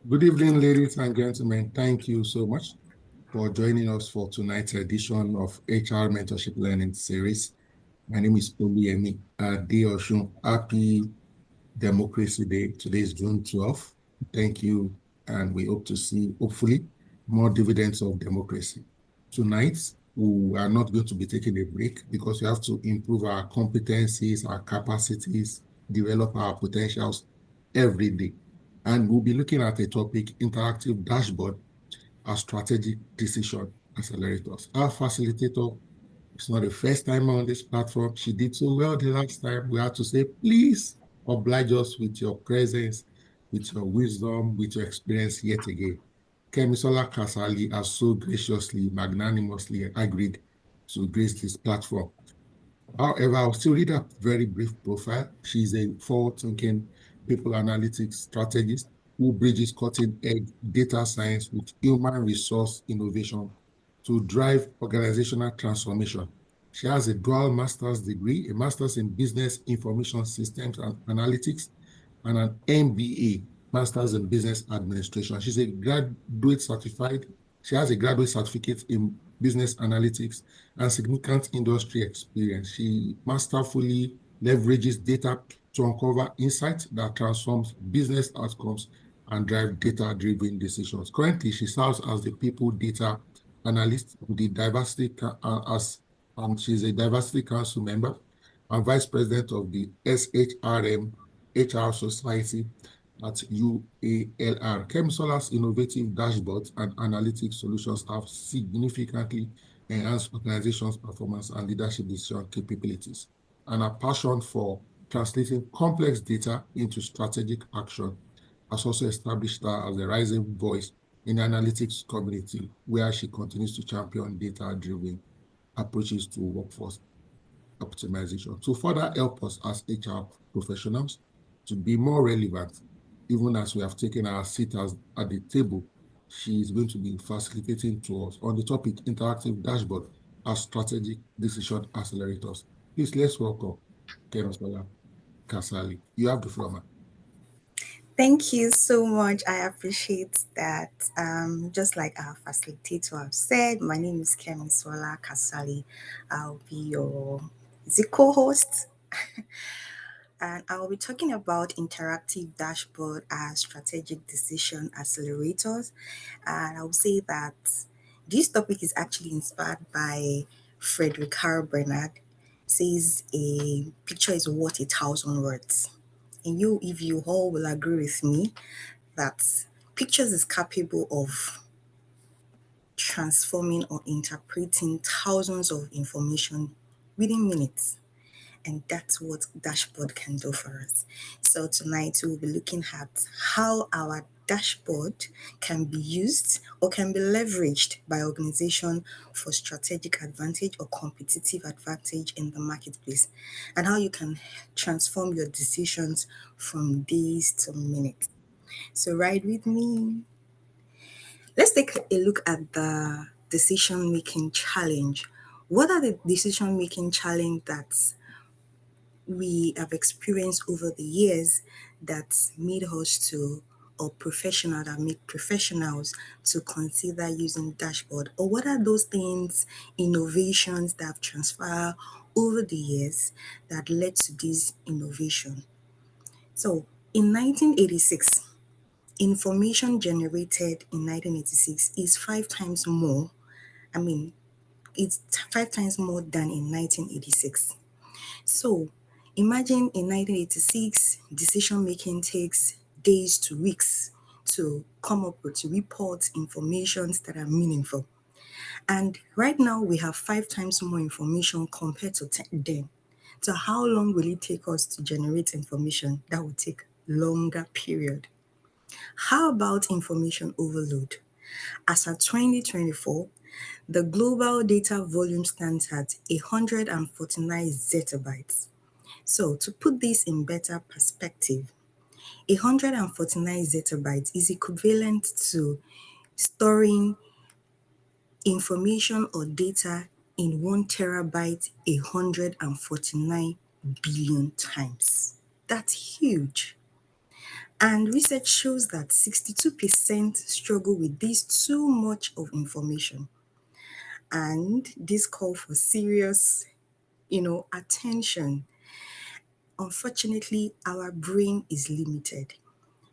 Good evening, ladies and gentlemen. Thank you so much for joining us for tonight's edition of HR Mentorship Learning Series. My name is Oluyemi Adeosun. Happy Democracy Day. Today is June 12th. Thank you, and we hope to see, hopefully, more dividends of democracy. Tonight, we are not going to be taking a break because we have to improve our competencies, our capacities, develop our potentials every day. And we'll be looking at a topic, interactive dashboard, our strategic decision accelerators. Our facilitator, it's not the first time on this platform. She did so well the last time. We had to say, please oblige us with your presence, with your wisdom, with your experience yet again. Kemisola Kasali has so graciously, magnanimously agreed to grace this platform. However, I'll still read a very brief profile. She's a forward-thinking people analytics strategist who bridges cutting-edge data science with human resource innovation to drive organizational transformation. She has a dual master's degree, a master's in business information systems and analytics, and an MBA, master's in business administration. She's a graduate certified. She has a graduate certificate in business analytics and significant industry experience. She masterfully leverages data to uncover insights that transforms business outcomes and drive data-driven decisions. Currently, she serves as the people data analyst with the diversity she's a diversity council member and vice president of the SHRM HR Society at UALR. Chemisola's innovative dashboards and analytic solutions have significantly enhanced organizations' performance and leadership decision capabilities. And her passion for translating complex data into strategic action has also established her as a rising voice in the analytics community, where she continues to champion data-driven approaches to workforce optimization to further help us as HR professionals to be more relevant, even as we have taken our seat at the table. She is going to be facilitating to us on the topic interactive dashboard as strategic decision accelerators. Please let's welcome Kemisola Kasali. You have the floor, ma'am. Thank you so much. I appreciate that. Just like our facilitator have said, my name is Kemiswala Kasali. I'll be your co-host, and I'll be talking about interactive dashboard as strategic decision accelerators. And I'll say that this topic is actually inspired by Frederick Carl Bernard. Says a picture is worth 1,000 words. And if you all will agree with me, that pictures is capable of transforming or interpreting thousands of information within minutes. And that's what dashboard can do for us. So tonight we'll be looking at how our dashboard can be used or can be leveraged by organization for strategic advantage or competitive advantage in the marketplace, and how you can transform your decisions from days to minutes. So ride with me. Let's take a look at the decision making challenge. What are the decision making challenge that we have experienced over the years that made us to, or professional that make professionals to consider using dashboard? Or what are those things, innovations that have transpired over the years that led to this innovation? So in 1986, information generated in 1986 is five times more. I mean, it's five times more than in 1986. So imagine in 1986, decision making takes days to weeks to come up with reports, informations that are meaningful. And right now we have five times more information compared to then. So how long will it take us to generate information? That will take longer period. How about information overload? As of 2024, the global data volume stands at 149 zettabytes. So to put this in better perspective, 149 zettabytes is equivalent to storing information or data in 1 terabyte 149 billion times. That's huge. And research shows that 62% struggle with this too much of information. And this call for serious, attention. Unfortunately, our brain is limited.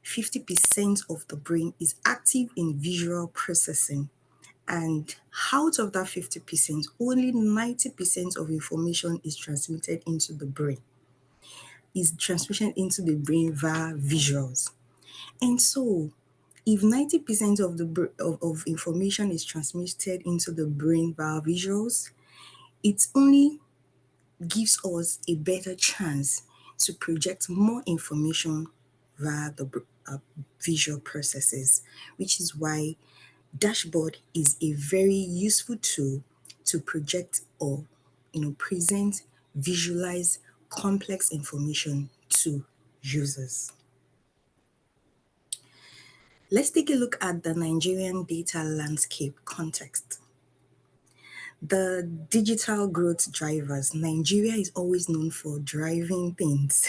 50% of the brain is active in visual processing. And out of that 50%, only 90% of information is transmitted into the brain, is transmission into the brain via visuals. And so, if 90% of of information is transmitted into the brain via visuals, it only gives us a better chance to project more information via the visual processes, which is why dashboard is a very useful tool to project or present, visualize complex information to users. Let's take a look at the Nigerian data landscape context. The digital growth drivers. Nigeria is always known for driving things.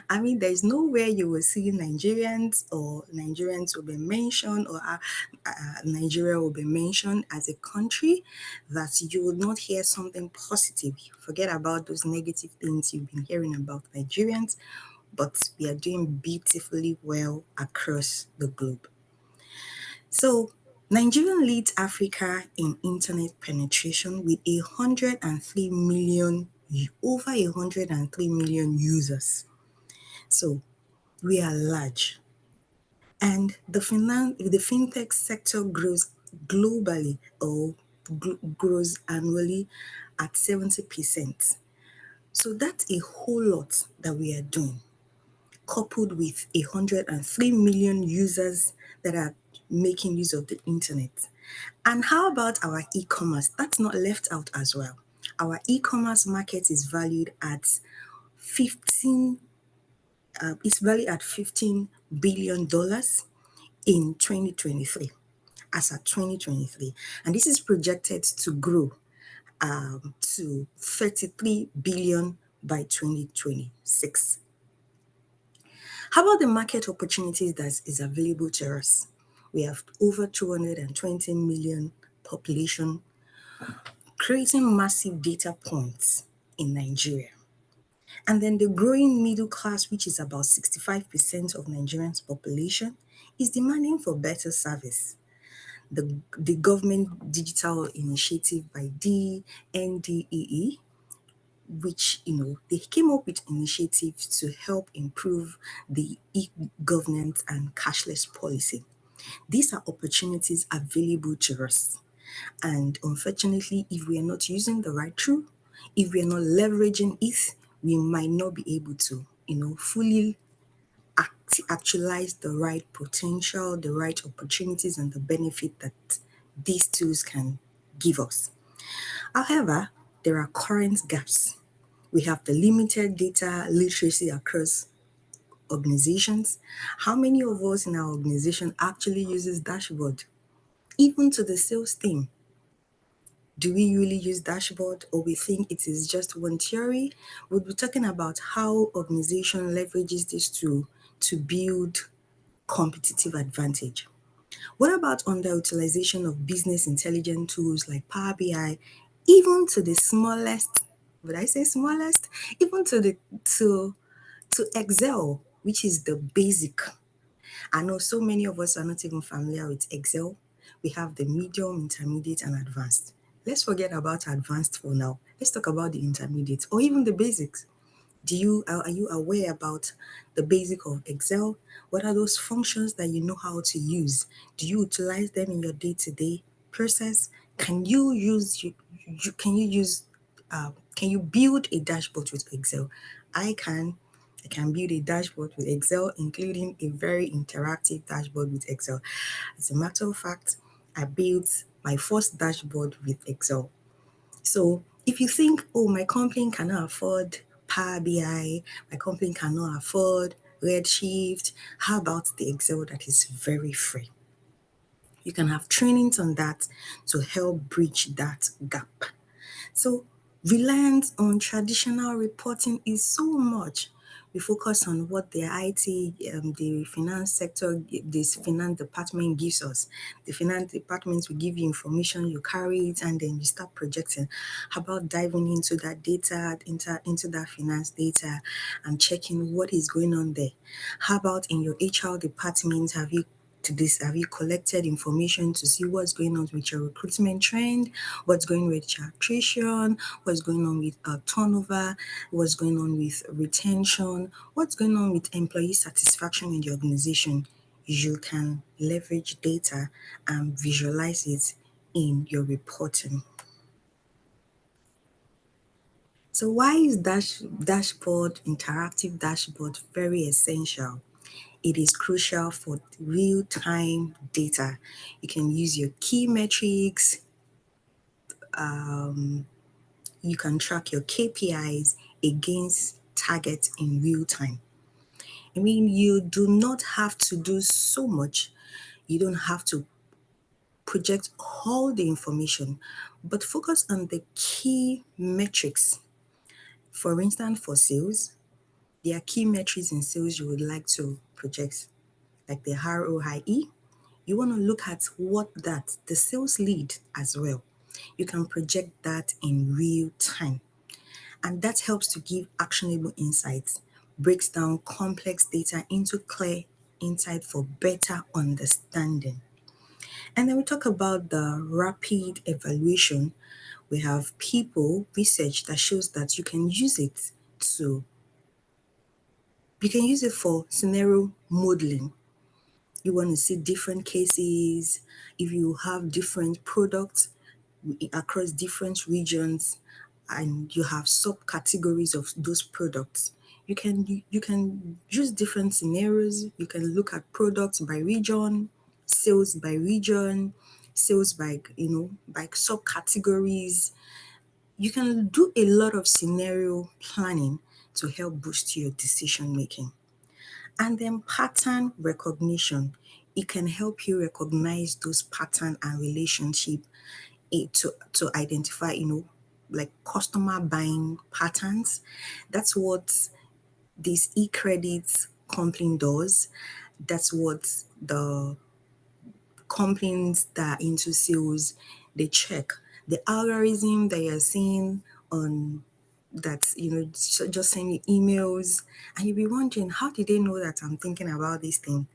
I mean, there's nowhere you will see Nigerians will be mentioned, or Nigeria will be mentioned as a country that you will not hear something positive. Forget about those negative things you've been hearing about Nigerians, but we are doing beautifully well across the globe. So, Nigeria leads Africa in internet penetration with 103 million, over 103 million users. So, we are large. And the fintech sector grows globally, or grows annually at 70%. So, that's a whole lot that we are doing, coupled with 103 million users that are making use of the internet. And how about our e-commerce? That's not left out as well. Our e-commerce market is valued at 15 it's valued at $15 billion in 2023, as at 2023. And this is projected to grow to 33 billion by 2026. How about the market opportunities that is available to us? We have over 220 million population, creating massive data points in Nigeria. And then the growing middle class, which is about 65% of Nigerians' population, is demanding for better service. The government digital initiative by the NDEE, which they came up with initiatives to help improve the e-governance and cashless policy. These are opportunities available to us. And unfortunately, if we are not using the right tool, if we are not leveraging it, we might not be able to, fully actualize the right potential, the right opportunities, and the benefit that these tools can give us. However, there are current gaps. We have the limited data literacy across organizations. How many of us in our organization actually uses dashboard? Even to the sales team, do we really use dashboard, or we think it is just one theory? We'll be talking about how organization leverages this to build competitive advantage. What about underutilization of business intelligence tools like Power BI, even to the smallest, would I say smallest? Even to Excel, which is the basic. I know so many of us are not even familiar with Excel. We have the medium, intermediate, and advanced. Let's forget about advanced for now. Let's talk about the intermediate or even the basics. Are you aware about the basic of Excel? What are those functions that you know how to use? Do you utilize them in your day-to-day process? Can you use you can you use can you build a dashboard with Excel? I can. I can build a dashboard with Excel, including a very interactive dashboard with Excel. As a matter of fact, I built my first dashboard with Excel. So if you think, oh, my company cannot afford Power BI, my company cannot afford Redshift, how about the Excel that is very free? You can have trainings on that to help bridge that gap. So reliance on traditional reporting is so much. We focus on what the IT, the finance sector, this finance department gives us. The finance department will give you information, you carry it, and then you start projecting. How about diving into that data, into that finance data, and checking what is going on there? How about in your HR department, have you collected information to see what's going on with your recruitment trend, what's going on with your attrition, what's going on with turnover, what's going on with retention, what's going on with employee satisfaction in the organization? You can leverage data and visualize it in your reporting. So why is interactive dashboard very essential? It is crucial for real-time data. You can use your key metrics, you can track your KPIs against targets in real time. I mean, you do not have to do so much. You don't have to project all the information, but focus on the key metrics. For instance, for sales, there are key metrics in sales you would like to project, like the ROIE. You want to look at the sales lead as well. You can project that in real time. And that helps to give actionable insights, breaks down complex data into clear insight for better understanding. And then we talk about the rapid evaluation. We have people research that shows that to you can use it for scenario modeling. You want to see different cases, if you have different products across different regions and you have subcategories of those products, you can use different scenarios. You can look at products by region, sales by region, sales by by subcategories. You can do a lot of scenario planning to help boost your decision making. And then pattern recognition. It can help you recognize those pattern and relationship to identify, like customer buying patterns. That's what this e-credit company does. That's what the companies that are into sales, they check. The algorithm that you're seeing on that, just send you emails, and you'll be wondering, how did they know that I'm thinking about this thing?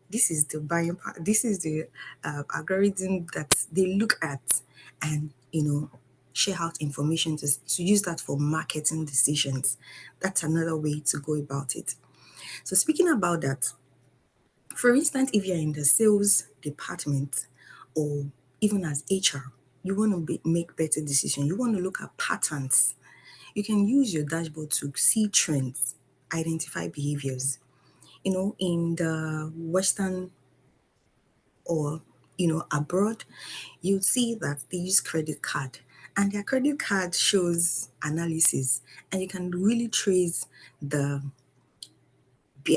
This is the buying part. This is the algorithm that they look at and, share out information to use that for marketing decisions. That's another way to go about it. So speaking about that, for instance, if you're in the sales department or even as HR, you want to make better decisions. You want to look at patterns. You can use your dashboard to see trends, identify behaviors. In the Western or abroad, you'll see that they use credit card, and their credit card shows analysis, and you can really trace the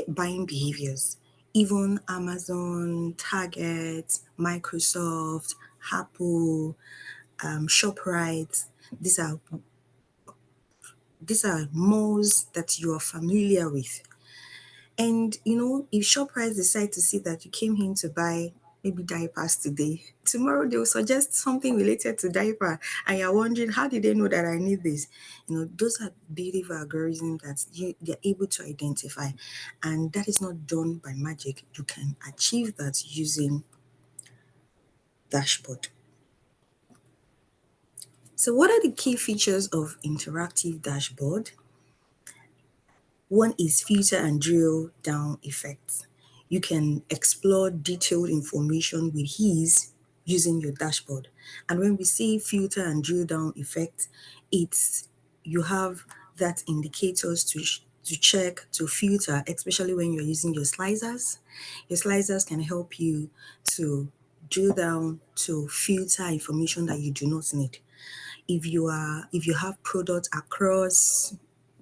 buying behaviors. Even Amazon, Target, Microsoft, Apple, Shoprite, these are these are malls that you are familiar with. And if Shoprite decide to see that you came in to buy maybe diapers today, tomorrow they will suggest something related to diaper, and you're wondering, how did they know that I need this? Those are beautiful algorithms that they're able to identify, and that is not done by magic. You can achieve that using dashboard. So what are the key features of interactive dashboard? One is filter and drill down effects. You can explore detailed information with ease using your dashboard. And when we say filter and drill down effect, it's you have that indicators to check, to filter, especially when you're using your slicers. Your slicers can help you to drill down to filter information that you do not need. If you have products across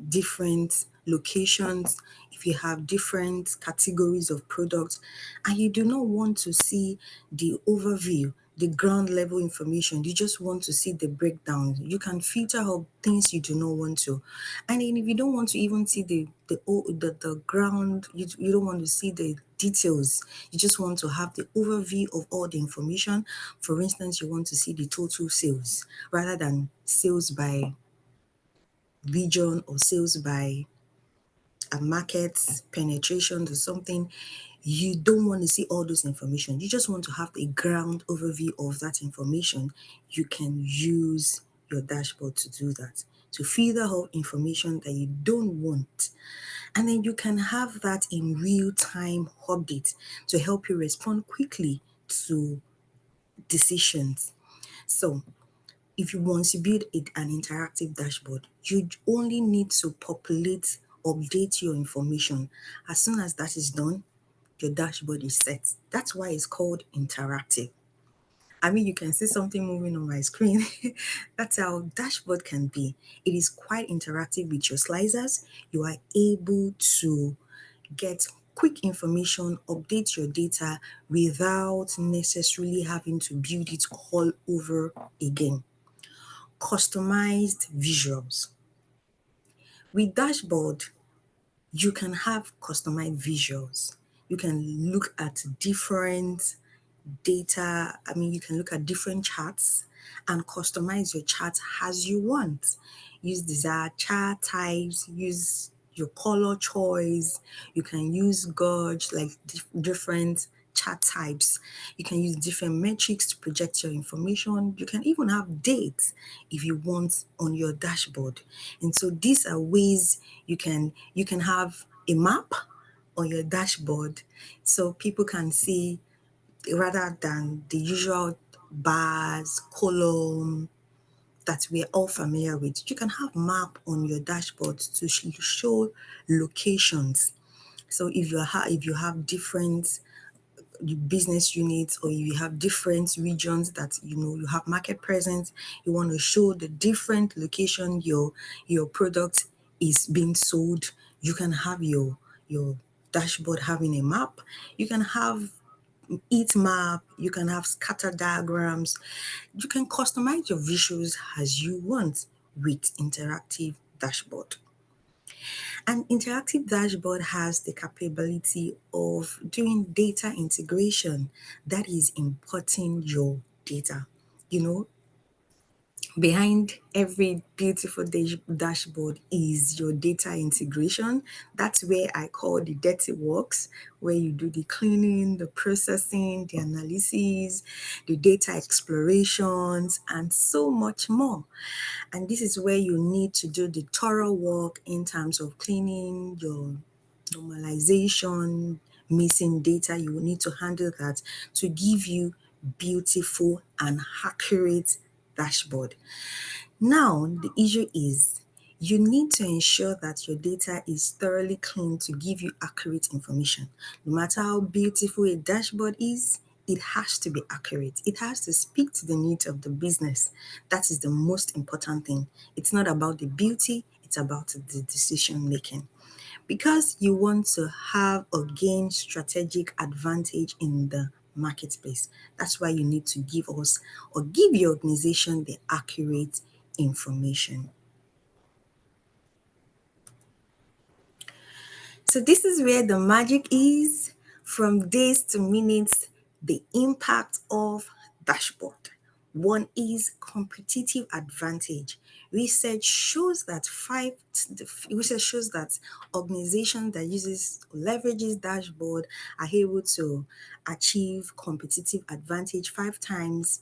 different locations, if you have different categories of products, and you do not want to see the overview, the ground level information, you just want to see the breakdown, you can filter out things you do not want to. And then if you don't want to even see the ground, you don't want to see the details, you just want to have the overview of all the information. For instance, you want to see the total sales rather than sales by region or sales by a market penetration or something. You don't want to see all those information. You just want to have a ground overview of that information. You can use your dashboard to do that, to filter out information that you don't want. And then you can have that in real time update to help you respond quickly to decisions. So if you want to build an interactive dashboard, you only need to populate, update your information. As soon as that is done, your dashboard is set. That's why it's called interactive. I mean, you can see something moving on my screen. That's how dashboard can be. It is quite interactive with your slicers. You are able to get quick information, update your data without necessarily having to build it all over again. Customized visuals. With dashboard, you can have customized visuals. You can look at different data. I mean, you can look at different charts and customize your chart as you want. Use desired chart types, use your color choice. You can use gauge, like different chart types. You can use different metrics to project your information. You can even have dates if you want on your dashboard. And so these are ways you can have a map on your dashboard so people can see rather than the usual bars, column that we're all familiar with. You can have map on your dashboard to show locations. So if you have different business units or you have different regions that you have market presence, you want to show the different location your product is being sold, you can have your dashboard having a map. You can have heat map, you can have scatter diagrams, you can customize your visuals as you want with interactive dashboard. An interactive dashboard has the capability of doing data integration, that is importing your data. You know, behind every beautiful dashboard is your data integration. That's where I call the dirty works, where you do the cleaning, the processing, the analysis, the data explorations, and so much more. And this is where you need to do the thorough work in terms of cleaning your normalization, missing data. You will need to handle that to give you beautiful and accurate dashboard. Now, the issue is you need to ensure that your data is thoroughly clean to give you accurate information. No matter how beautiful a dashboard is, it has to be accurate. It has to speak to the needs of the business. That is the most important thing. It's not about the beauty, it's about the decision making. Because you want to have or gain strategic advantage in the marketplace. That's why you need to give us or give your organization the accurate information. So this is where the magic is, from days to minutes, the impact of dashboard. One is competitive advantage. Research shows that organization that uses leverages dashboard are able to achieve competitive advantage 5 times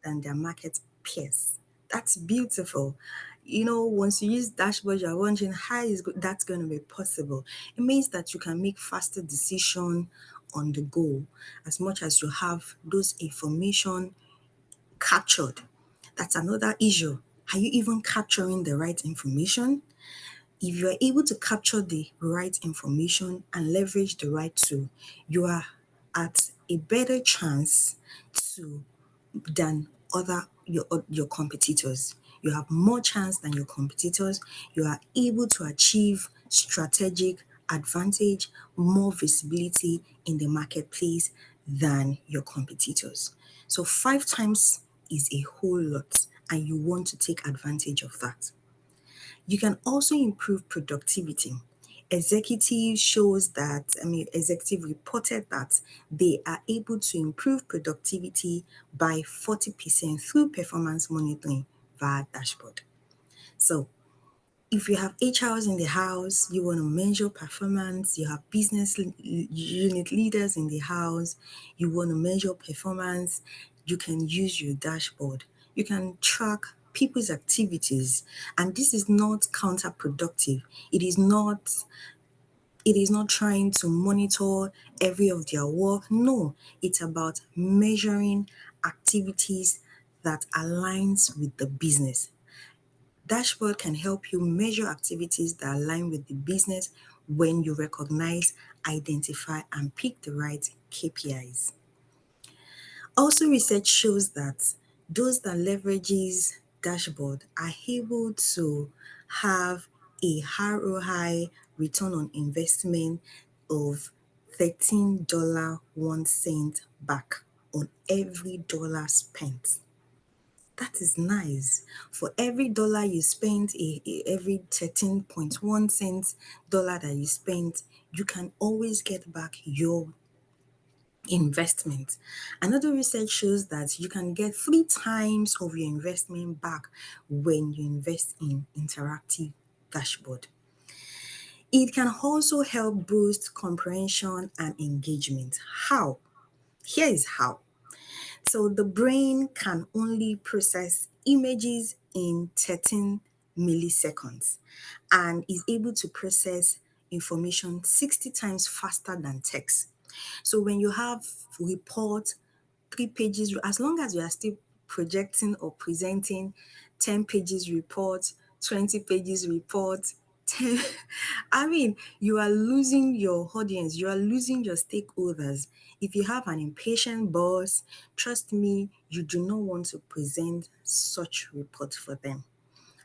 than their market peers. That's beautiful. Once you use dashboard, you're wondering how is that's going to be possible. It means that you can make faster decision on the go as much as you have those information captured. That's another issue. Are you even capturing the right information? If you are able to capture the right information and leverage the right tool, you are at a better chance to than your competitors. You have more chance than your competitors. You are able to achieve strategic advantage, more visibility in the marketplace than your competitors. So 5 times is a whole lot, and you want to take advantage of that. You can also improve productivity. Executive reported that they are able to improve productivity by 40% through performance monitoring via dashboard. So if you have HRs in the house, you want to measure performance, you have unit leaders in the house, you want to measure performance, you can use your dashboard. You can track people's activities, and this is not counterproductive. It is not trying to monitor every of their work. No, it's about measuring activities that aligns with the business. Dashboard can help you measure activities that align with the business when you recognize, identify, and pick the right KPIs. Also, research shows that those that leverages dashboard are able to have a ROI, return on investment, of $13.01 back on every dollar spent. That is nice. For every dollar you spend, every 13.1 cents dollar that you spent, you can always get back your investment. Another research shows that you can get 3 times of your investment back when you invest in interactive dashboard. It can also help boost comprehension and engagement. How? Here is how. So the brain can only process images in 13 milliseconds and is able to process information 60 times faster than text. So when you have report 3 pages, as long as you are still projecting or presenting 10 pages report, 20 pages report, 10, I mean, you are losing your audience, you are losing your stakeholders. If you have an impatient boss, trust me, you do not want to present such report for them.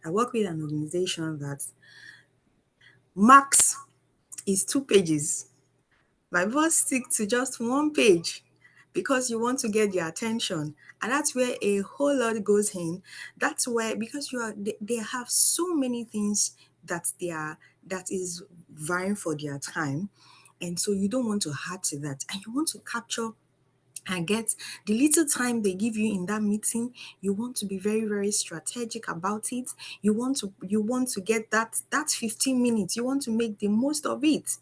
I work with an organization that max is 2 pages. My boss stick to just 1 page because you want to get their attention. And that's where a whole lot goes in. That's where, because they have so many things that is vying for their time. And so you don't want to add to that. And you want to capture and get the little time they give you in that meeting. You want to be very, very strategic about it. You want to get that 15 minutes, you want to make the most of it.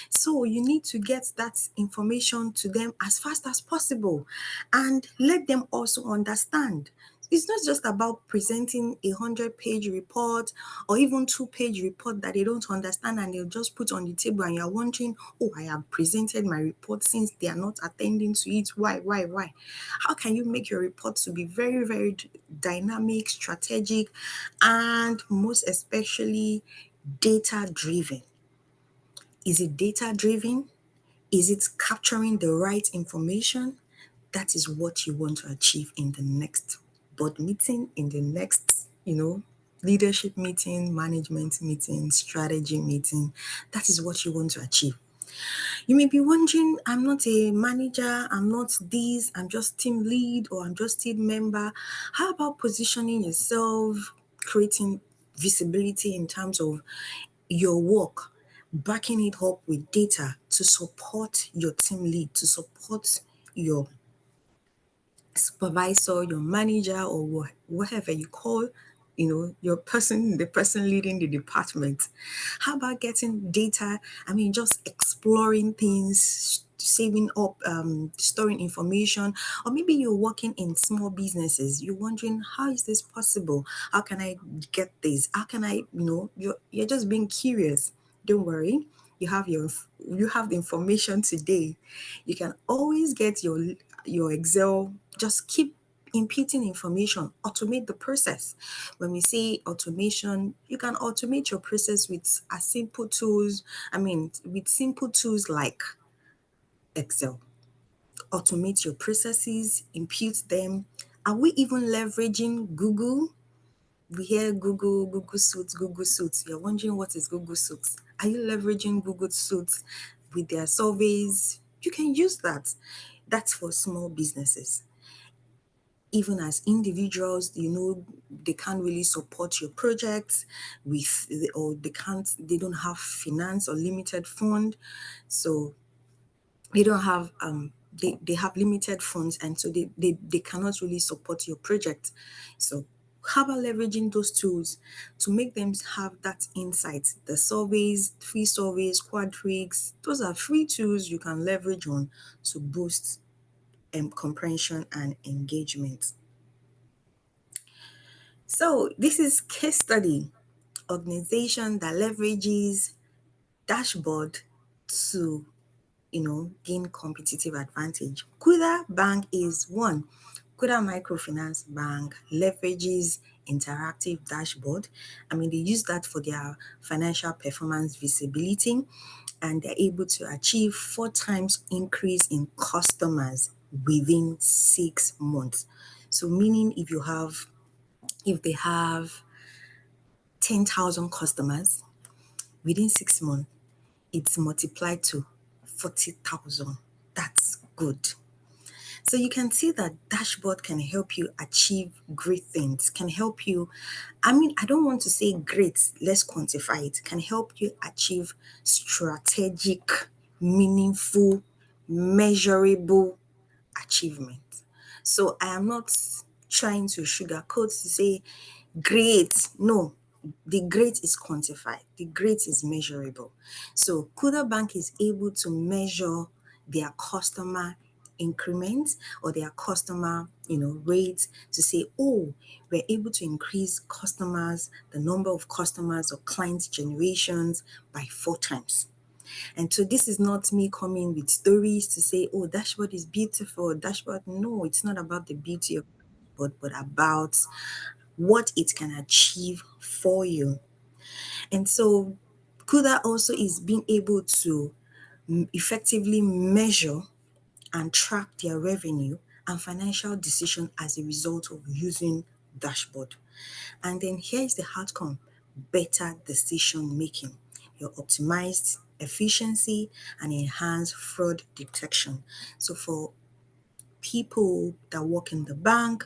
So you need to get that information to them as fast as possible and let them also understand. It's not just about presenting 100-page report or even 2-page report that they don't understand and they'll just put on the table and you're wondering, oh, I have presented my report since they are not attending to it. Why? How can you make your report to be very, very dynamic, strategic, and most especially data driven? Is it data driven? Is it capturing the right information? That is what you want to achieve in the next board meeting, in the next, leadership meeting, management meeting, strategy meeting. That is what you want to achieve. You may be wondering, I'm not a manager, I'm not this, I'm just team lead or I'm just team member. How about positioning yourself, creating visibility in terms of your work, backing it up with data to support your team lead, to support your supervisor, your manager, or whatever you call, the person leading the department. How about getting data? I mean, just exploring things, saving up, storing information, or maybe you're working in small businesses. You're wondering, how is this possible? How can I get this? How can I, you're just being curious. Don't worry. You have the information today. You can always get your Excel. Just keep inputting information, automate the process. When we say automation, you can automate your process with simple tools like Excel. Automate your processes, impute them. Are we even leveraging Google? We hear Google Suits, Google Suits. You're wondering, what is Google Suits? Are you leveraging Google Suits with their surveys? You can use that. That's for small businesses. Even as individuals, they can't really support your projects or they don't have finance or limited fund. So they don't have they have limited funds, and so they cannot really support your project. So how about leveraging those tools to make them have that insight? The surveys, free surveys, Quadrix, those are free tools you can leverage on to boost comprehension and engagement. So this is case study organization that leverages dashboard to gain competitive advantage. Kuda Bank is one. Kuda Microfinance Bank leverages interactive dashboard. I mean, they use that for their financial performance visibility, and they're able to achieve 4 times increase in customers within 6 months. So meaning if they have 10,000 customers within 6 months, it's multiplied to 40,000. That's good. So you can see that dashboard can help you achieve great things, can help you, I mean, I don't want to say great, let's quantify it, can help you achieve strategic, meaningful, measurable achievement. So I am not trying to sugarcoat to say great. No, the great is quantified, the great is measurable. So Kuda Bank is able to measure their customer increments or their customer rates to say, oh, we're able to increase customers, the number of customers or client generations by 4 times. And so this is not me coming with stories to say, oh, dashboard is beautiful, dashboard. No, it's not about the beauty of but about what it can achieve for you. And so Kuda also is being able to effectively measure and track their revenue and financial decision as a result of using dashboard. And then here is the outcome: better decision making, your optimized efficiency and enhanced fraud detection. So for people that work in the bank,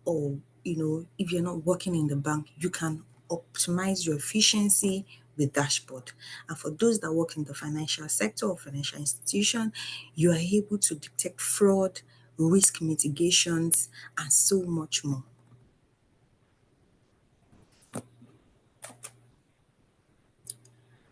or if you're not working in the bank, you can optimize your efficiency with dashboard. And for those that work in the financial sector or financial institution, you are able to detect fraud, risk mitigations, and so much more.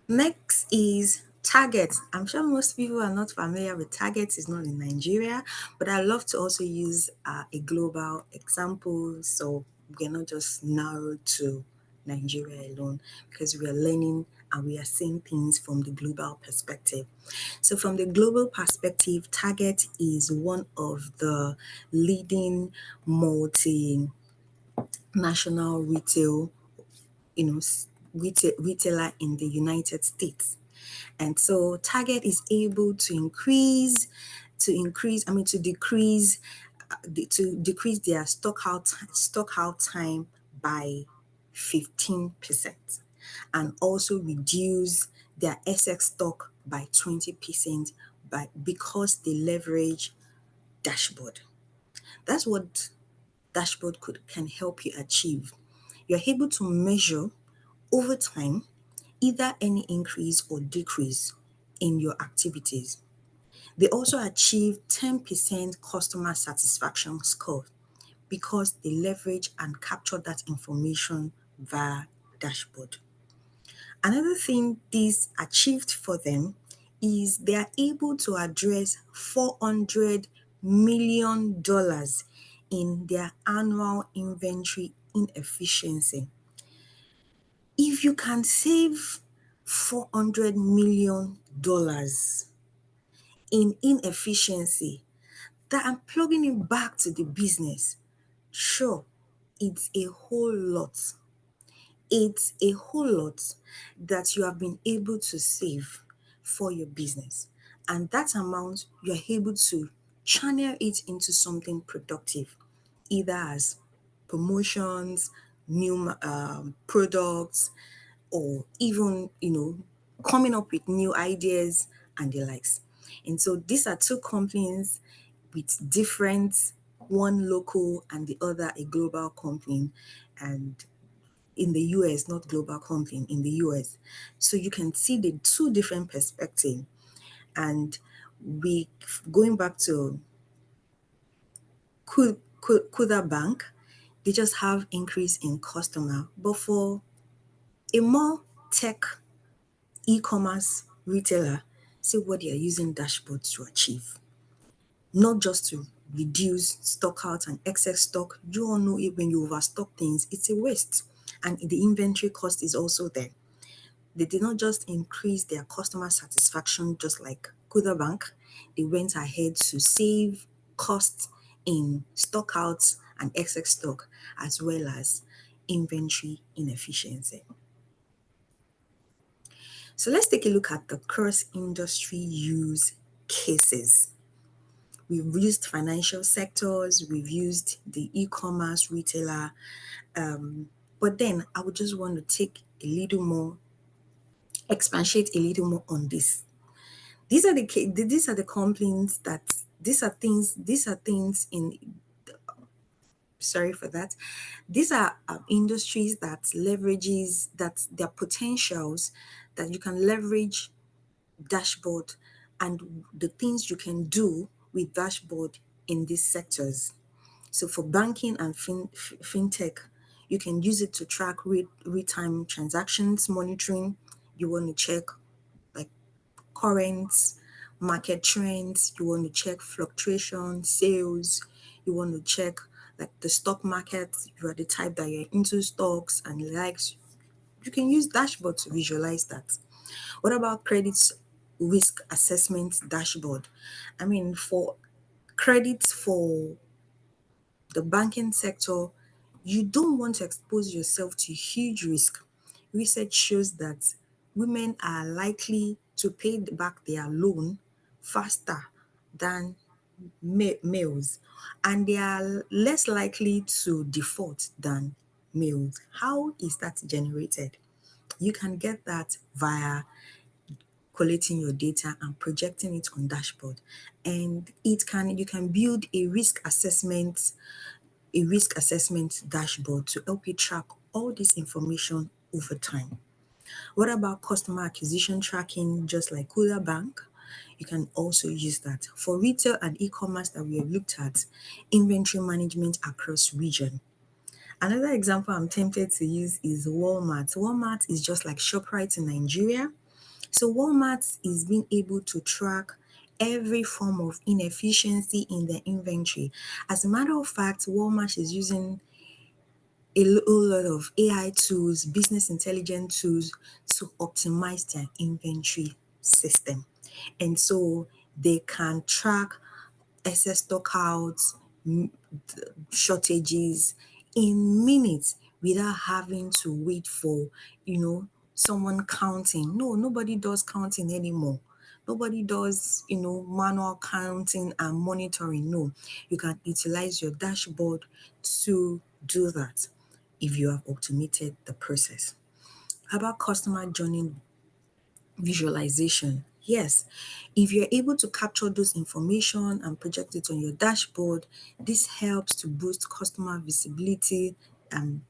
Next is Target. I'm sure most people are not familiar with Target. It's not in Nigeria, but I love to also use a global example. So we're not just narrowed to Nigeria alone, because we are learning and we are seeing things from the global perspective. So from the global perspective, Target is one of the leading multinational retailer in the United States. And so Target is able to decrease their stock out time by 15%, and also reduce their excess stock by 20% because they leverage dashboard. That's what dashboard can help you achieve. You're able to measure over time either any increase or decrease in your activities. They also achieve 10% customer satisfaction score because they leverage and capture that information via dashboard. Another thing this achieved for them is they are able to address $400 million in their annual inventory inefficiency. If you can save $400 million in inefficiency that I'm plugging it back to the business, sure, it's a whole lot. It's a whole lot that you have been able to save for your business. And that amount, you're able to channel it into something productive, either as promotions, new products, or even, coming up with new ideas and the likes. And so these are two companies with different, one local and the other a global company, and in the US, not global company, in the US. So you can see the two different perspectives. And we going back to Kuda Bank, they just have increase in customer. But for a more tech e-commerce retailer, see what they are using dashboards to achieve. Not just to reduce stock out and excess stock. You all know it, when you overstock things, it's a waste. And the inventory cost is also there. They did not just increase their customer satisfaction just like Kuda Bank, they went ahead to save costs in stock outs and excess stock, as well as inventory inefficiency. So let's take a look at the cross industry use cases. We've used financial sectors, we've used the e-commerce retailer, but then I would just want to take a little more, expatiate a little more on this. These are the complaints that these are things in, sorry for that. These are industries that leverages that their potentials, that you can leverage dashboard and the things you can do with dashboard in these sectors. So for banking and fintech, you can use it to track real-time transactions monitoring. You want to check like current market trends, you want to check fluctuation, sales, you want to check like the stock market, you are the type that you're into stocks and likes. You can use dashboard to visualize that. What about credit risk assessment dashboard? I mean, for credits for the banking sector, you don't want to expose yourself to huge risk. Research shows that women are likely to pay back their loan faster than males, and they are less likely to default than males. How is that generated? You can get that via collating your data and projecting it on dashboard, and you can build a risk assessment dashboard to help you track all this information over time. What about customer acquisition tracking, just like Cooler Bank? You can also use that. For retail and e-commerce that we have looked at, inventory management across region. Another example I'm tempted to use is Walmart. Walmart is just like ShopRite in Nigeria. So Walmart is being able to track every form of inefficiency in their inventory. As a matter of fact, Walmart is using a whole lot of AI tools, business intelligence tools to optimize their inventory system. And so they can track excess stockouts, shortages in minutes without having to wait for, someone counting. No, nobody does counting anymore. Nobody does, manual counting and monitoring. No, you can utilize your dashboard to do that if you have automated the process. How about customer journey visualization? Yes, if you're able to capture those information and project it on your dashboard, this helps to boost customer visibility and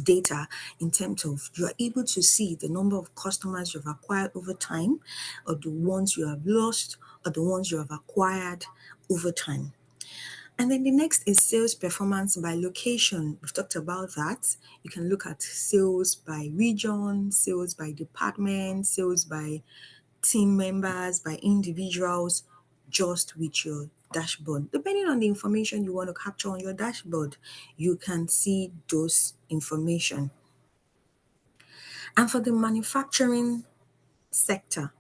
data, in terms of you're able to see the number of customers you've acquired over time, or the ones you have lost, or the ones you have acquired over time. And then the next is sales performance by location. We've talked about that. You can look at sales by region, sales by department, sales by team members, by individuals, just with your dashboard. Depending on the information you want to capture on your dashboard, you can see those information. And for the manufacturing sector,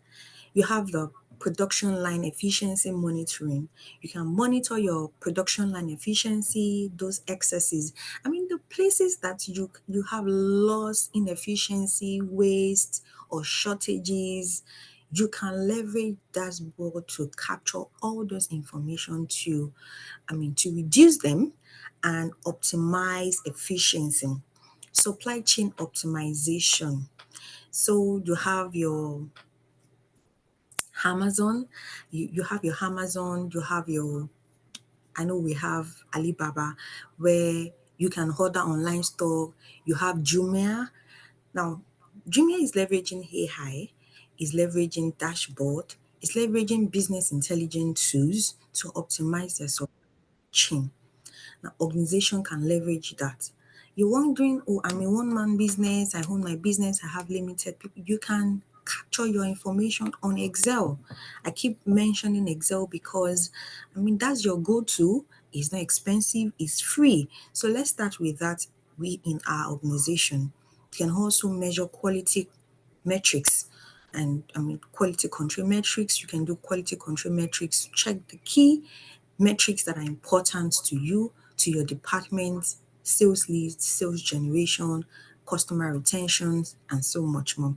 you have the production line efficiency monitoring. You can monitor your production line efficiency, those excesses. I mean, the places that you have loss, inefficiency, waste, or shortages, you can leverage dashboard to capture all those information to reduce them and optimize efficiency. Supply chain optimization. So you have your Amazon, you have your Amazon, you have your, I know we have Alibaba, where you can order online stock. You have Jumia. Now, Jumia is leveraging AI, is leveraging dashboard, is leveraging business intelligence tools to optimize their supply chain. Now, organization can leverage that. You're wondering, oh, I'm a one-man business, I own my business, I have limited people. You can capture your information on Excel. I keep mentioning Excel because, that's your go-to. It's not expensive, it's free. So let's start with that. We in our organization can also measure quality metrics and quality control metrics. You can do quality control metrics, check the key metrics that are important to you, to your department, sales leads, sales generation, customer retentions, and so much more.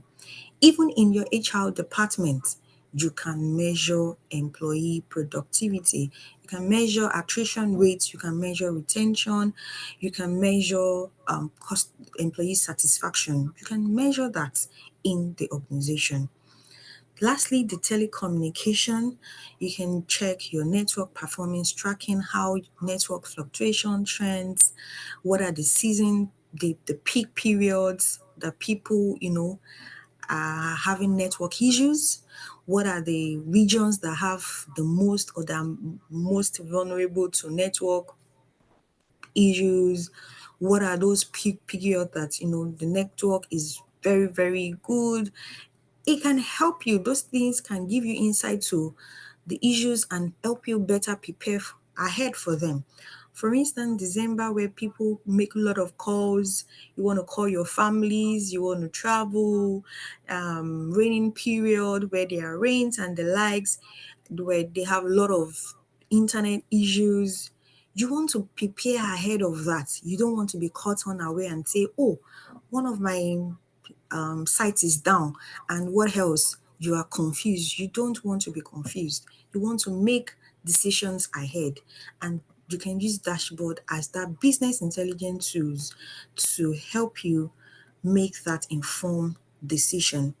Even in your HR department, you can measure employee productivity. You can measure attrition rates. You can measure retention. You can measure employee satisfaction. You can measure that in the organization. Lastly, the telecommunication, you can check your network performance, tracking how network fluctuation trends, what are the season, the peak periods that people, are having network issues, what are the regions that have the most or that are most vulnerable to network issues, what are those peak periods that, the network is very, very good. It can help you. Those things can give you insight to the issues and help you better prepare ahead for them. For instance, December, where people make a lot of calls, you want to call your families, you want to travel, raining period where there are rains and the likes, where they have a lot of internet issues. You want to prepare ahead of that. You don't want to be caught unaware and say, oh, one of my site is down, and what else? You are confused. You don't want to be confused. You want to make decisions ahead, and you can use dashboard as that business intelligence tools to help you make that informed decision.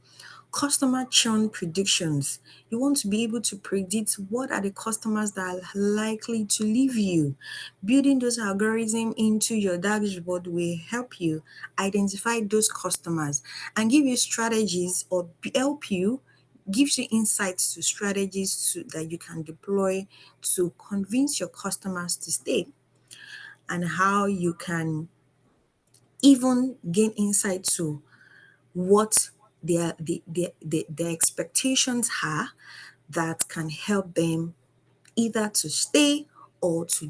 Customer churn predictions. You want to be able to predict what are the customers that are likely to leave you. Building those algorithms into your dashboard will help you identify those customers and give you strategies or help you, gives you insights to strategies that you can deploy to convince your customers to stay, and how you can even gain insight to what their expectations are that can help them either to stay or to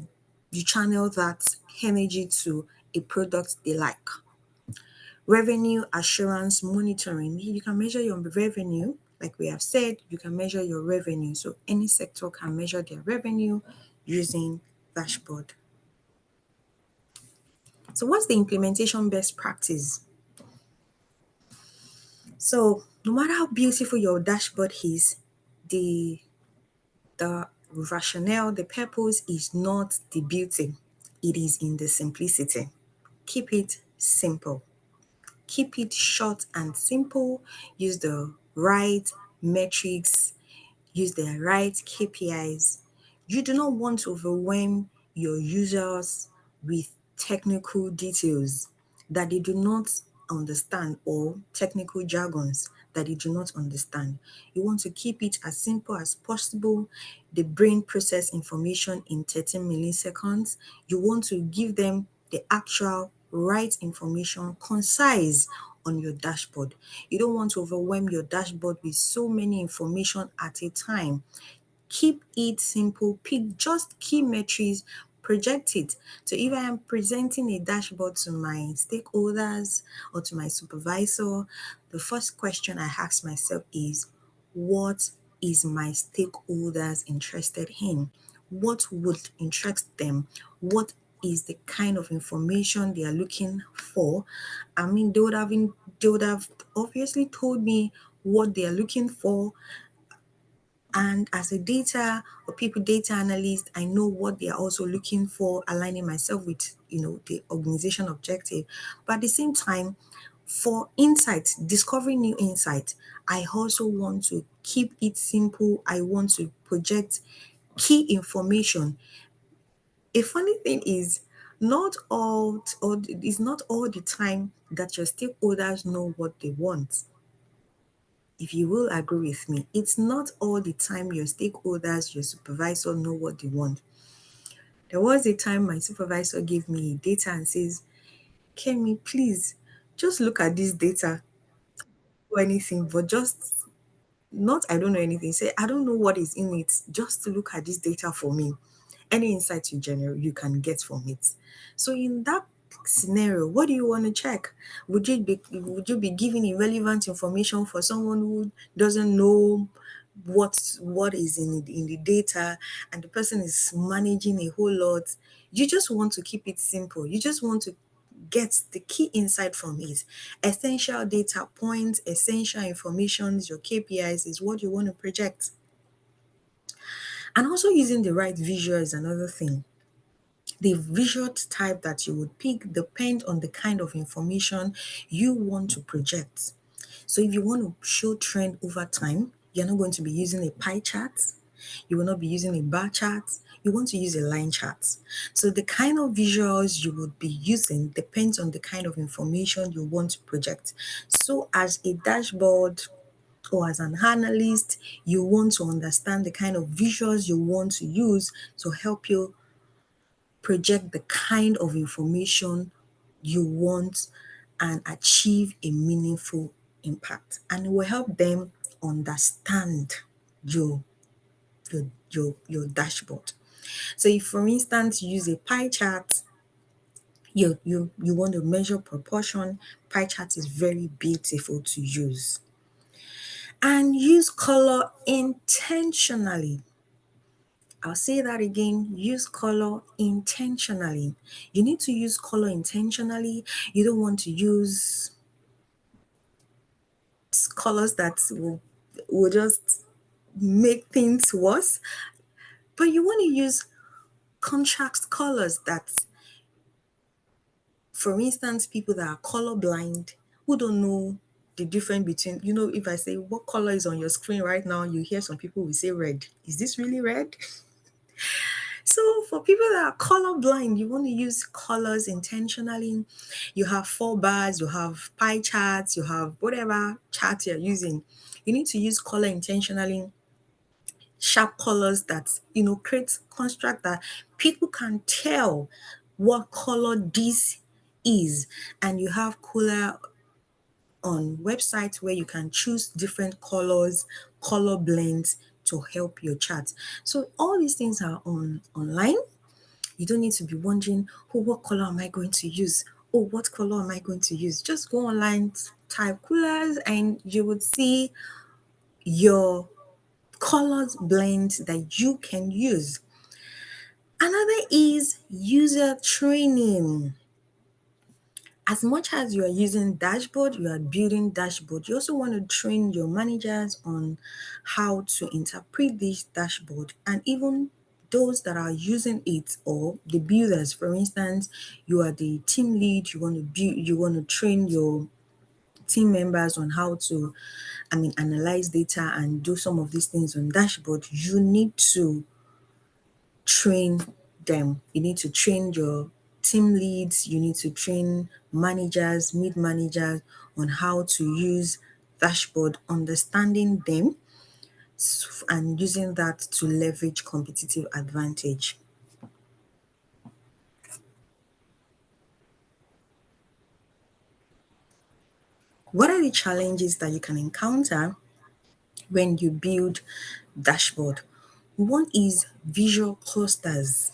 you channel that energy to a product they like. Revenue assurance monitoring. You can measure your revenue. Like we have said, you can measure your revenue. So any sector can measure their revenue using dashboard. So what's the implementation best practice? So no matter how beautiful your dashboard is, the the rationale, the purpose is not the beauty. It is in the simplicity. Keep it simple. Keep it short and simple. Use the right metrics, use the right KPIs. You do not want to overwhelm your users with technical details that they do not understand, or technical jargons that they do not understand. You want to keep it as simple as possible. The brain process information in 13 milliseconds. You want to give them the actual right information, concise on your dashboard. You don't want to overwhelm your dashboard with so many information at a time. Keep it simple. Pick just key metrics, project it. So if I am presenting a dashboard to my stakeholders or to my supervisor, the first question I ask myself is, what is my stakeholders interested in? What would interest them? What is the kind of information they are looking for? They would have obviously told me what they are looking for And as a data or people data analyst, I know what they are also looking for, aligning myself with, the organization objective. But at the same time, for insight, discovering new insight, I also want to keep it simple. I want to project key information. A funny thing is, not all or it's not all the time that your stakeholders know what they want. If you will agree with me, it's not all the time your stakeholders, your supervisor know what they want. There was a time my supervisor gave me data and says, Kemi, please just look at this data or anything, but just not I don't know anything. Say I don't know what is in it. Just to look at this data for me. Any insight you can get from it. So in that scenario, what do you want to check? Would you be giving irrelevant information for someone who doesn't know what is in the data, and the person is managing a whole lot? You just want to keep it simple. You just want to get the key insight from it. Essential data points, essential information, your KPIs is what you want to project. And also using the right visual is another thing. The visual type that you would pick depend on the kind of information you want to project. So if you want to show trend over time, you're not going to be using a pie chart. You will not be using a bar chart. You want to use a line chart. So the kind of visuals you would be using depends on the kind of information you want to project. So as a dashboard or as an analyst, you want to understand the kind of visuals you want to use to help you project the kind of information you want and achieve a meaningful impact. And it will help them understand your your dashboard. So if for instance you use a pie chart, you want to measure proportion, pie chart is very beautiful to use. And use color intentionally. I'll say that again. Use color intentionally. You need to use color intentionally. You don't want to use colors that will just make things worse, but you want to use contrast colors that, for instance, people that are color blind who don't know the difference between, if I say what color is on your screen right now, you hear some people will say red. Is this really red? So for people that are colorblind, you want to use colors intentionally. You have four bars, you have pie charts, you have whatever chart you're using. You need to use color intentionally, sharp colors that create construct that people can tell what color this is. And you have color on websites where you can choose different colors, color blends to help your chart. So all these things are online. You don't need to be wondering, oh, what color am I going to use? Oh, what color am I going to use? Just go online, type colors, and you would see your colors blend that you can use. Another is user training. As much as you are using dashboard, you are building dashboard, you also want to train your managers on how to interpret this dashboard, and even those that are using it or the builders. For instance, you are the team lead, you want to train your team members on how to analyze data and do some of these things on dashboard. You need to train them. You need to train your team leads, you need to train managers, mid managers on how to use dashboard, understanding them and using that to leverage competitive advantage. What are the challenges that you can encounter when you build dashboard? One is visual clusters.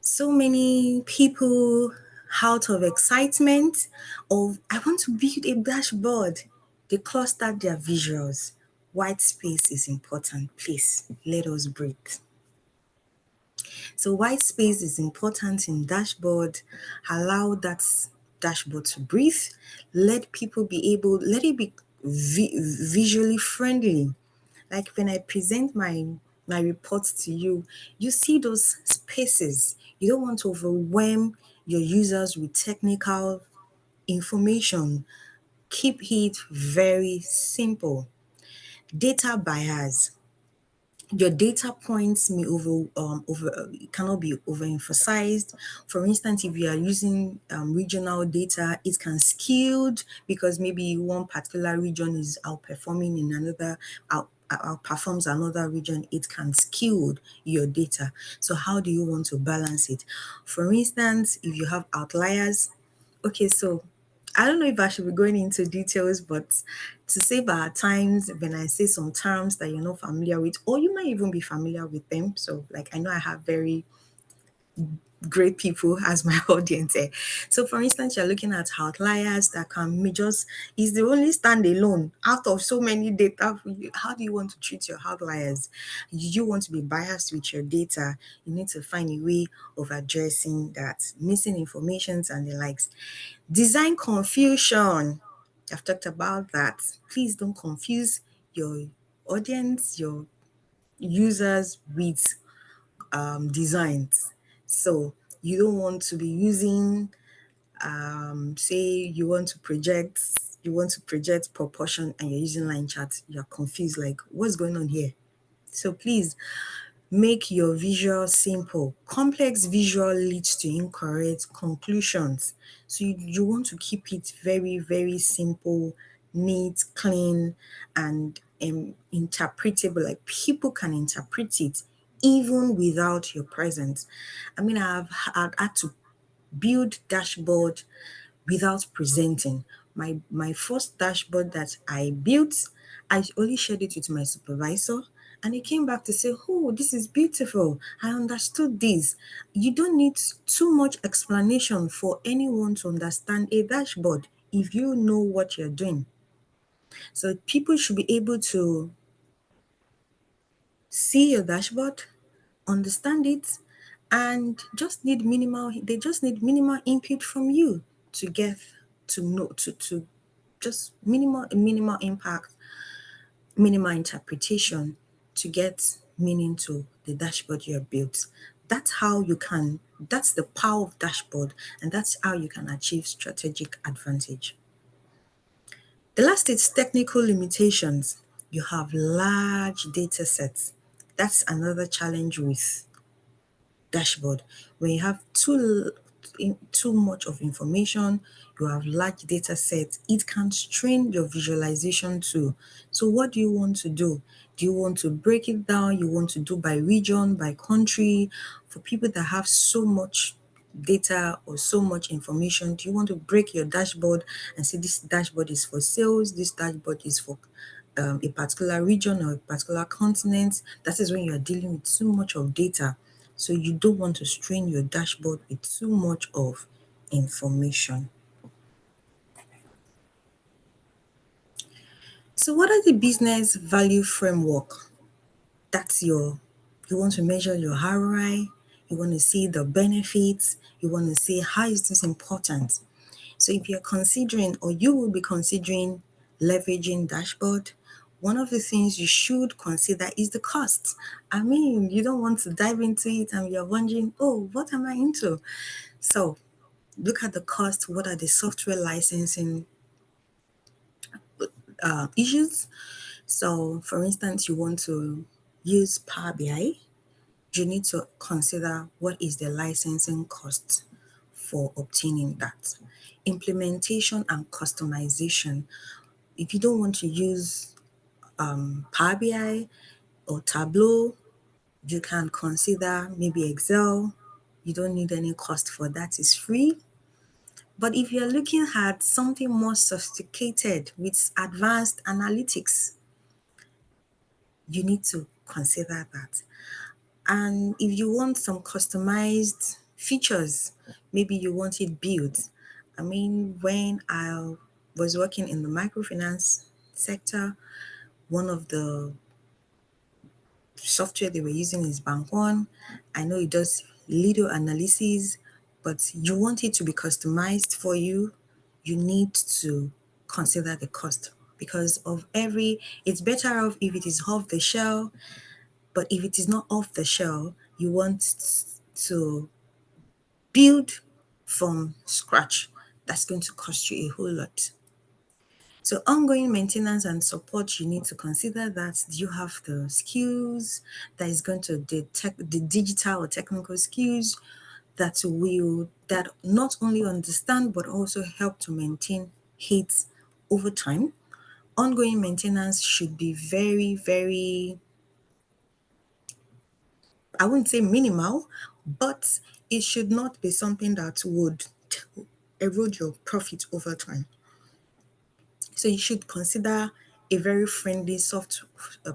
So many people, out of excitement of I want to build a dashboard, they cluster their visuals. White space is important. Please let us breathe. So white space is important in dashboard. Allow that dashboard to breathe. Let it be visually friendly. Like when I present my reports to you, you see those spaces. You don't want to overwhelm your users with technical information. Keep it very simple. Data bias. Your data points may cannot be overemphasized. For instance, if you are using regional data, it can skewed because maybe one particular region is outperforming in another, outperforms another region. It can skew your data. So how do you want to balance it? For instance, if you have outliers, okay, so I don't know if I should be going into details, but to save our times, when I say some terms that you're not familiar with, or you might even be familiar with them. So, like, I know I have very great people as my audience here. So, for instance, you're looking at outliers that can just is the only standalone out of so many data. How do you want to treat your outliers? You want to be biased with your data. You need to find a way of addressing that missing informations and the likes. Design confusion. I've talked about that. Please don't confuse your audience, your users with designs. So you don't want to be using, say you want to project proportion and you're using line chart. You're confused, like what's going on here? So please make your visual simple. Complex visual leads to incorrect conclusions. So you want to keep it very, very simple, neat, clean, and interpretable. Like people can interpret it even without your presence. I mean, I've had to build dashboard without presenting. My first dashboard that I built, I only shared it with my supervisor and he came back to say, "Oh, this is beautiful. I understood this." You don't need too much explanation for anyone to understand a dashboard if you know what you're doing. So people should be able to see your dashboard, understand it, and just need minimal input from you to get to know to just minimal impact, minimal interpretation to get meaning to the dashboard you have built. That's the power of dashboard, and that's how you can achieve strategic advantage. The last is technical limitations. You have large data sets. That's another challenge with dashboard. When you have too much of information, you have large data sets, it can strain your visualization too. So what do you want to do? Do you want to break it down? You want to do by region, by country? For people that have so much data or so much information, do you want to break your dashboard and say this dashboard is for sales, this dashboard is for a particular region or a particular continent? That is when you are dealing with too much of data. So you don't want to strain your dashboard with too much of information. So what are the business value framework? That's you want to measure your ROI, you want to see the benefits, you want to see how is this important. So if you're considering or you will be considering leveraging dashboard, one of the things you should consider is the cost. I mean, you don't want to dive into it and you're wondering, oh, what am I into? So look at the cost. What are the software licensing issues? So, for instance, you want to use Power BI, you need to consider what is the licensing cost for obtaining that. Implementation and customization. If you don't want to use Power BI or Tableau, you can consider maybe Excel. You don't need any cost for that, it's free. But if you're looking at something more sophisticated with advanced analytics, you need to consider that. And if you want some customized features, maybe you want it built. I mean, when I was working in the microfinance sector, one of the software they were using is Bank One. I know it does little analysis, but you want it to be customized for you, you need to consider the cost. because of every, it's better off if it is off the shelf, but if it is not off the shelf, you want to build from scratch. That's going to cost you a whole lot. So ongoing maintenance and support, you need to consider that you have the skills that is going to the digital or technical skills that not only understand but also help to maintain it over time. Ongoing maintenance should be very, very, I wouldn't say minimal, but it should not be something that would erode your profit over time. So you should consider a very friendly soft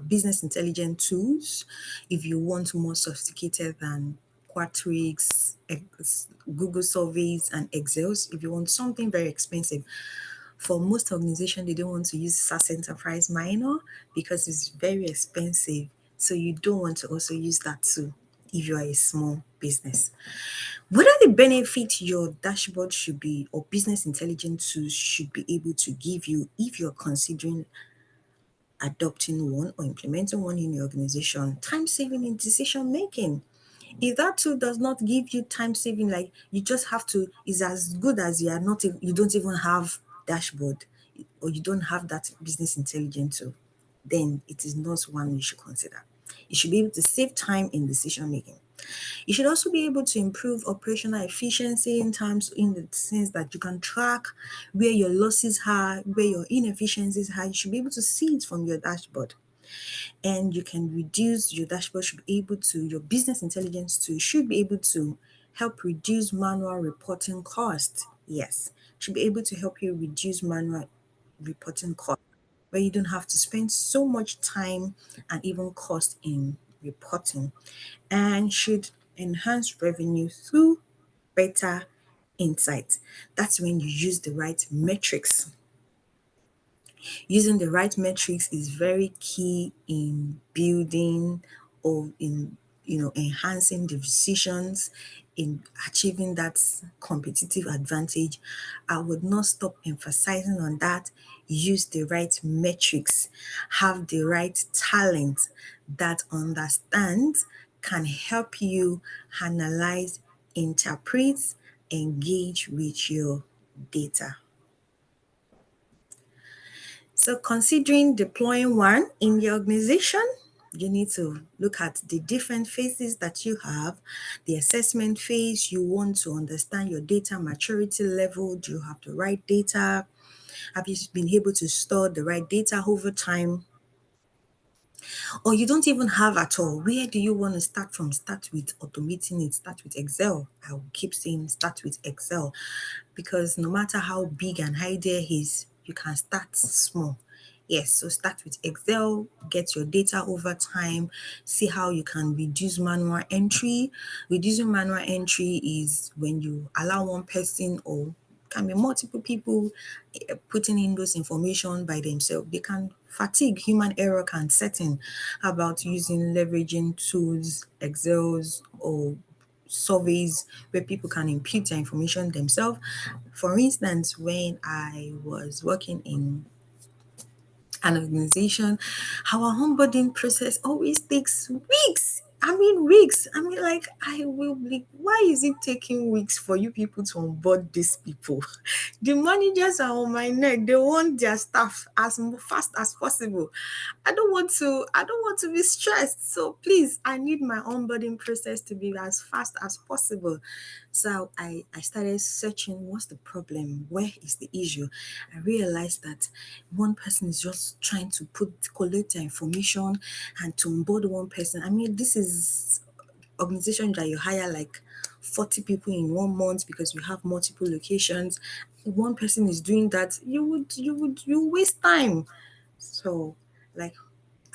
business intelligence tools if you want more sophisticated than Quatrix, Google surveys, and Excels. If you want something very expensive, for most organizations, they don't want to use SaaS Enterprise Minor because it's very expensive. So you don't want to also use that too if you are a small business. What are the benefits your dashboard should be or business intelligence tools should be able to give you if you're considering adopting one or implementing one in your organization? Time saving in decision making. If that tool does not give you time saving, like you just have to, is as good as you are not, you don't even have dashboard or you don't have that business intelligence tool, then it is not one you should consider. You should be able to save time in decision making. You should also be able to improve operational efficiency in terms in the sense that you can track where your losses are, where your inefficiencies are. You should be able to see it from your dashboard. And you can reduce your dashboard should be able to, your business intelligence tool should be able to help reduce manual reporting costs. Yes, should be able to help you reduce manual reporting costs where you don't have to spend so much time and even cost in reporting, and should enhance revenue through better insight. That's when you use the right metrics. Using the right metrics is very key in building or in enhancing the decisions, in achieving that competitive advantage. I would not stop emphasizing on that. Use the right metrics, have the right talent that understands, can help you analyze, interpret, engage with your data. So, considering deploying one in your organization, you need to look at the different phases that you have. The assessment phase, you want to understand your data maturity level. Do you have the right data? Have you been able to store the right data over time? Or you don't even have at all. Where do you want to start from? Start with automating it, start with Excel. I will keep saying start with Excel because no matter how big an idea is, you can start small. Yes, so start with Excel, get your data over time, see how you can reduce manual entry. Reducing manual entry is when you allow one person or can be multiple people putting in those information by themselves. They can fatigue, human error can set in. How about using leveraging tools, Excels or surveys where people can input their information themselves. For instance, when I was working in an organization, our onboarding process always takes weeks. I mean, weeks. I mean, like, I will be, why is it taking weeks for you people to onboard these people? The managers are on my neck. They want their staff as fast as possible. I don't want to be stressed. So please, I need my onboarding process to be as fast as possible. So I started searching what's the problem? Where is the issue? I realized that one person is just trying to collect their information and to onboard one person. I mean, this is organization that you hire like 40 people in 1 month because we have multiple locations. If one person is doing that, you waste time. So like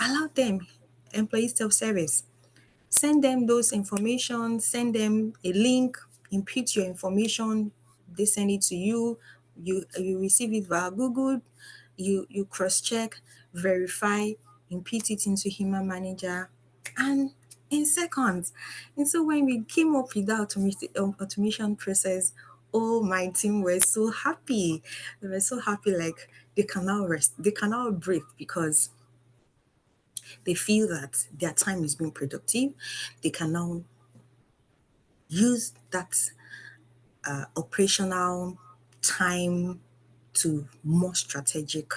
allow them employee self-service. Send them those information, send them a link, input your information, they send it to you, you receive it via Google, you cross-check, verify, input it into Human Manager, and in seconds. And so when we came up with that automation process, oh, my team were so happy. They were so happy, like they can now rest, they can now breathe because they feel that their time is being productive. They can now use that operational time to more strategic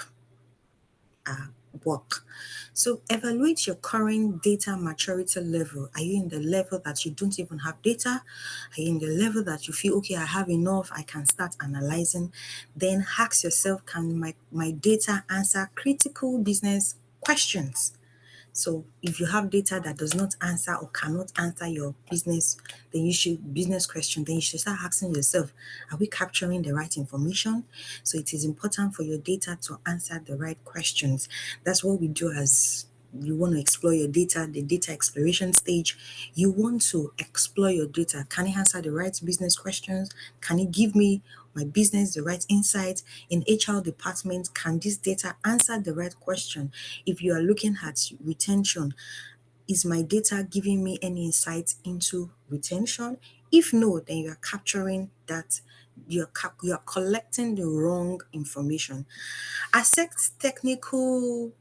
work. So evaluate your current data maturity level. Are you in the level that you don't even have data? Are you in the level that you feel, okay, I have enough, I can start analyzing? Then ask yourself, can my data answer critical business questions? So if you have data that does not answer or cannot answer your business question, then you should start asking yourself, are we capturing the right information? So it is important for your data to answer the right questions. That's what we do as you want to explore your data, the data exploration stage. You want to explore your data. Can it answer the right business questions? Can it give me my business the right insight? In HR department, can this data answer the right question? If you are looking at retention, is my data giving me any insight into retention? If no, then you are capturing that, you are collecting the wrong information. Assess technical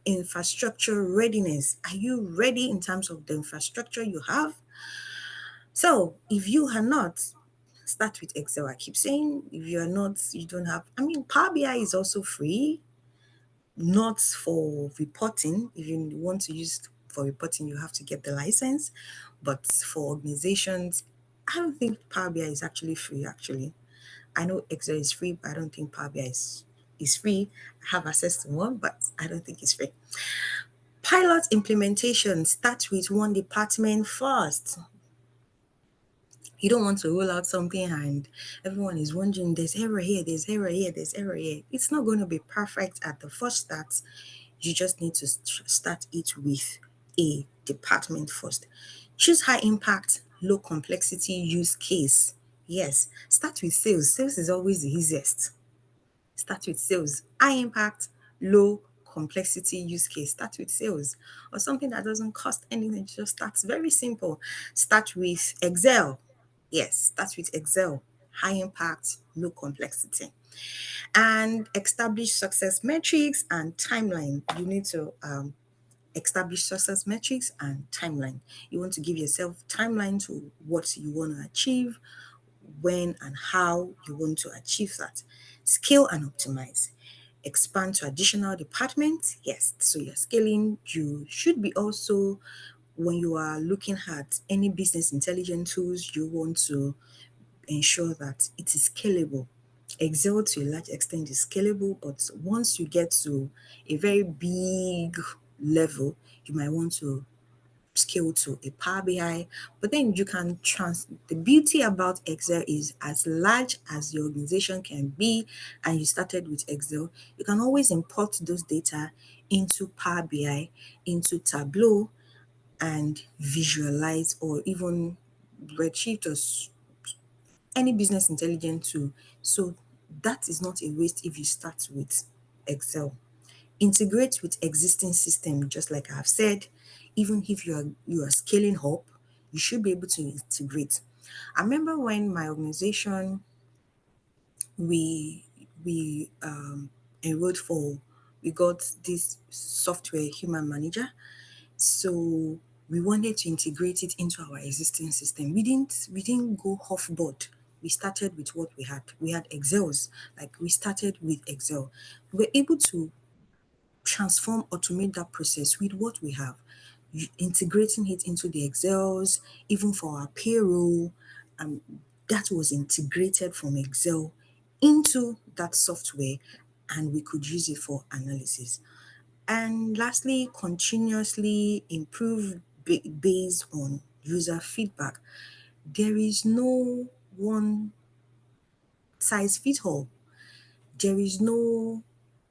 infrastructure readiness. Are you ready in terms of the infrastructure you have? So if you are not, start with Excel. I keep saying, if you are not, you don't have, I mean, Power BI is also free, not for reporting. If you want to use it for reporting, you have to get the license. But for organizations, I don't think Power BI is actually free, actually. I know Excel is free, but I don't think Power BI is free. I have access to one, but I don't think it's free. Pilot implementation, start with one department first. You don't want to roll out something and everyone is wondering, there's error here, there's error here, there's error here. It's not going to be perfect at the first start. You just need to start it with a department first. Choose high impact, low complexity use case. Yes, start with sales. Sales is always the easiest. Start with sales. High impact, low complexity use case. Start with sales or something that doesn't cost anything. Just starts very simple. Start with Excel. Yes, start with Excel. High impact, low complexity. And establish success metrics and timeline. You need to establish success metrics and timeline. You want to give yourself timeline to what you want to achieve, when and how you want to achieve that. Scale and optimize. Expand to additional departments. Yes, so you're scaling. You should be also, when you are looking at any business intelligence tools, you want to ensure that it is scalable. Excel to a large extent is scalable, but once you get to a very big level, you might want to scale to a Power BI. But then you can the beauty about Excel is, as large as your organization can be and you started with Excel, you can always import those data into Power BI, into Tableau, and visualize, or even Redshift or any business intelligence tool. So that is not a waste if you start with Excel. Integrate with existing system, just like I've said. Even if you are scaling up, you should be able to integrate. I remember when my organization, we enrolled for, we got this software human manager. So we wanted to integrate it into our existing system. We didn't go off board. We started with what we had. We had Excels. Like, we started with Excel. We were able to transform, automate that process with what we have, integrating it into the Excels, even for our payroll. Um, that was integrated from Excel into that software, and we could use it for analysis. And lastly, continuously improve based on user feedback. There is no one size fit all. There is no,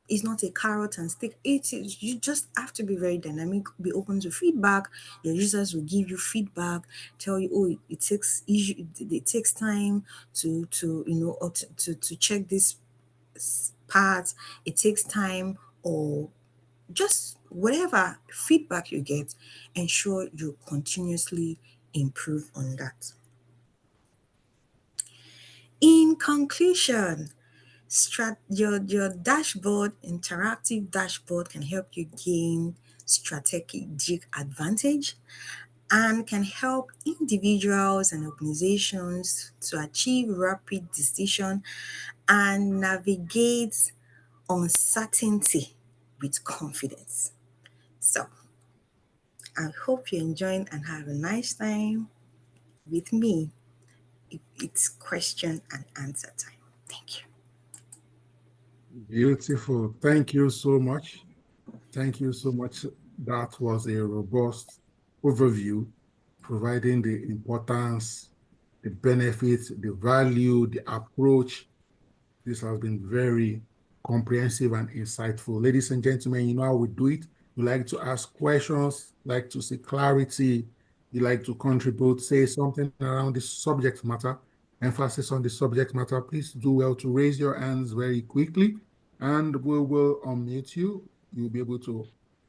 it's not a carrot and stick. It is, you just have to be very dynamic, be open to feedback. Your users will give you feedback, tell you, oh, it takes time to or to check this part. It takes time, or just whatever feedback you get, ensure you continuously improve on that. In conclusion, Your dashboard, interactive dashboard, can help you gain strategic advantage and can help individuals and organizations to achieve rapid decision and navigate uncertainty with confidence. So, I hope you enjoy and have a nice time with me. It's question and answer time. Thank you. Beautiful. Thank you so much. Thank you so much. That was a robust overview, providing the importance, the benefits, the value, the approach. This has been very comprehensive and insightful. Ladies and gentlemen, you know how we do it. You like to ask questions, like to see clarity, you like to contribute, say something around the subject matter, emphasis on the subject matter. Please do well to raise your hands very quickly, and we will unmute you. You'll be able to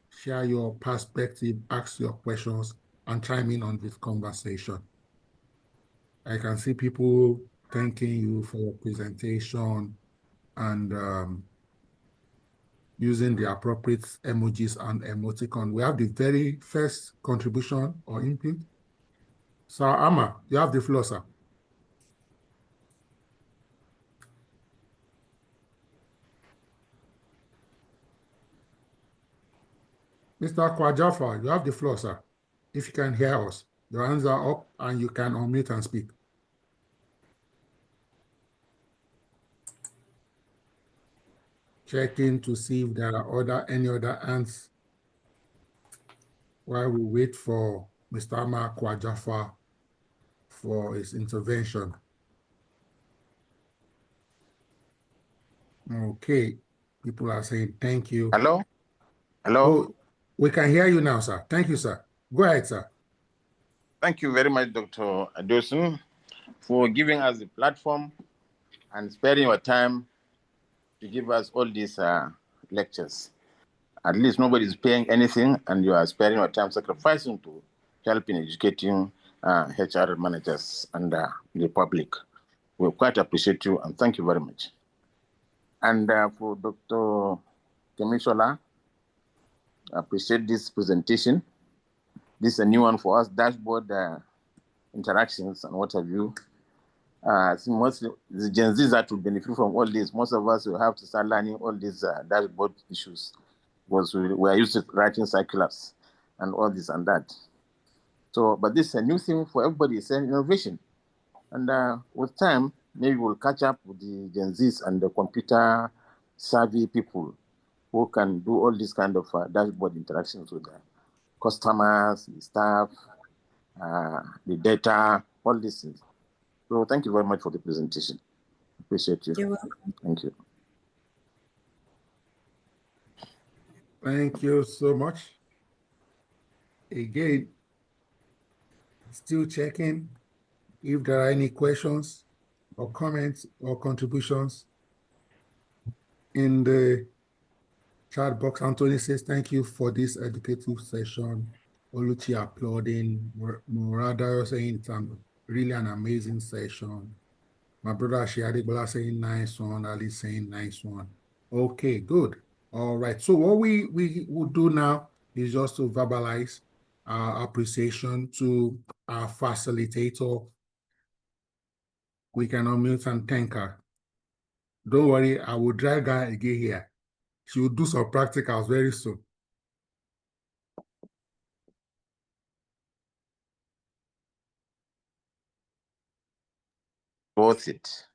share your perspective, ask your questions, and chime in on this conversation. I can see people thanking you for your presentation and using the appropriate emojis and emoticon. We have the very first contribution or input. Sir Amma, you have the floor, sir. Mr. Kwajafa, you have the floor, sir. If you can hear us, your hands are up and you can unmute and speak. Checking to see if there are any other hands while we wait for Mr. Amma Kwajafa for his intervention. Okay, people are saying thank you. Hello? Hello? Oh, we can hear you now, sir. Thank you, sir. Go ahead, sir. Thank you very much, Dr. Adosun, for giving us the platform and sparing your time to give us all these lectures. At least nobody is paying anything, and you are sparing your time, sacrificing to help in educating HR managers and the public. We quite appreciate you, and thank you very much. And for Dr. Kemishola, I appreciate this presentation. This is a new one for us, dashboard interactions and what have you. I think mostly the Gen Zs that will benefit from all this. Most of us will have to start learning all these dashboard issues because we are used to writing circulars and all this and that. So, but this is a new thing for everybody. It's an innovation. And with time, maybe we'll catch up with the Gen Zs and the computer savvy people who can do all these kind of dashboard interactions with the customers, the staff, the data, all these things. So thank you very much for the presentation. Appreciate you. You're welcome. Thank you. Thank you so much. Again, still checking if there are any questions or comments or contributions in the chat box. Anthony says, thank you for this educative session. Oluchi applauding. Murada saying it's really an amazing session. My brother Shiadibola saying nice one. Ali saying nice one. Okay, good. All right. So what we will do now is just to verbalize our appreciation to our facilitator. We can unmute and thank her. Don't worry, I will drag her again here. She will do some practicals very soon. Worth it.